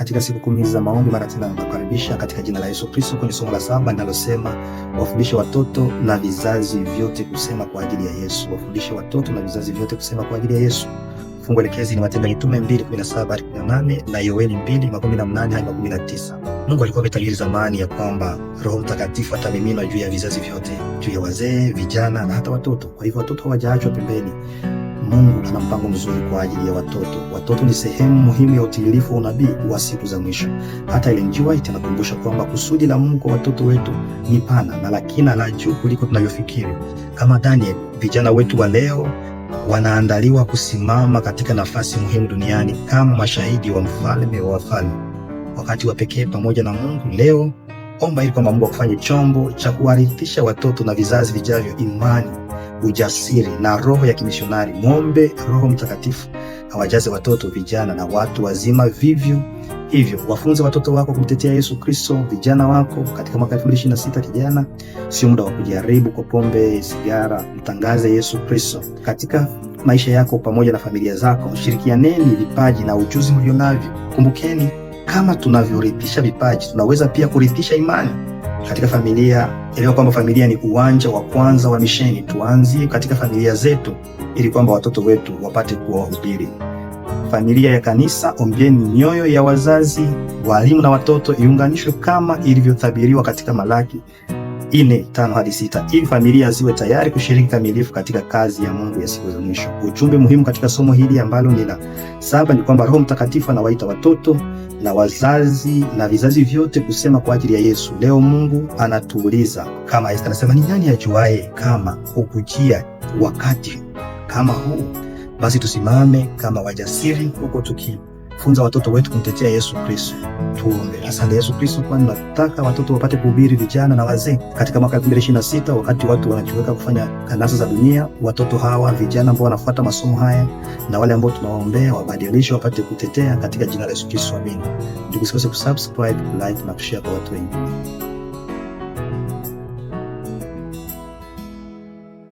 katika siku 10 za maombi. Mara tena nakukaribisha katika jina la Yesu Kristo kwenye somo la 7 linalosema wafundishe watoto na vizazi vyote kusema kwa ajili ya Yesu. Wafundishe watoto na vizazi vyote kusema kwa ajili ya Yesu. Fungu elekezi ni Matendo ya Mitume 2:17-18 na Yoeli 2:18-19. Mungu alikuwa ametabiri zamani ya kwamba Roho Mtakatifu atamiminwa juu ya vizazi vyote, juu ya wazee, vijana na hata watoto. Kwa hivyo watoto hawajaachwa pembeni. Mungu ana mpango mzuri kwa ajili ya watoto. Watoto ni sehemu muhimu ya utimilifu wa unabii wa siku za mwisho. Hata Ellen G. White anakumbusha kwamba kusudi la Mungu kwa watoto wetu ni pana na la kina la juu kuliko tunavyofikiri. Kama Daniel, vijana wetu wa leo wanaandaliwa kusimama katika nafasi muhimu duniani kama mashahidi wa mfalme wa wafalme, wakati wa pekee pamoja na Mungu. Leo omba ili kwamba Mungu akufanye chombo cha kuwarithisha watoto na vizazi vijavyo imani, ujasiri na roho ya kimishonari. Muombe Roho Mtakatifu awajaze watoto, vijana na watu wazima vivyo hivyo. Wafunze watoto wako kumtetea Yesu Kristo. Vijana wako katika mwaka 2026, kijana, sio muda wa kujaribu kwa pombe, sigara. Mtangaze Yesu Kristo katika maisha yako pamoja na familia zako. Shirikianeni vipaji na ujuzi mlionavyo. Kumbukeni, kama tunavyorithisha vipaji, tunaweza pia kurithisha imani katika familia. Elewa kwamba familia ni uwanja wa kwanza wa misheni. Tuanzie katika familia zetu ili kwamba watoto wetu wapate kuwa wahubiri. Familia ya kanisa, ombieni mioyo ya wazazi, walimu na watoto iunganishwe kama ilivyotabiriwa katika Malaki 4:5-6 ili familia ziwe tayari kushiriki kamilifu katika kazi ya Mungu ya siku za mwisho. Ujumbe muhimu katika somo hili ambalo ni la 7 ni kwamba Roho Mtakatifu anawaita watoto na wazazi na vizazi vyote kusema kwa ajili ya Yesu. Leo Mungu anatuuliza kama Esther anasema, ni nani ajuaye kama hukujia wakati kama huu? Basi tusimame kama wajasiri huko tukifunza watoto wetu kumtetea Yesu Kristo. Tuombe. Asante Yesu Kristo, kwani nataka watoto wapate kuhubiri, vijana na wazee katika mwaka 2026, wakati watu wanajiweka kufanya kanasa za dunia. Watoto hawa, vijana ambao wanafuata masomo haya na wale ambao tunawaombea wabadilishe, wapate kutetea katika jina la Yesu Kristo. Amina. Ndugu, usikose kusubscribe, like na kushare kwa watu wengine.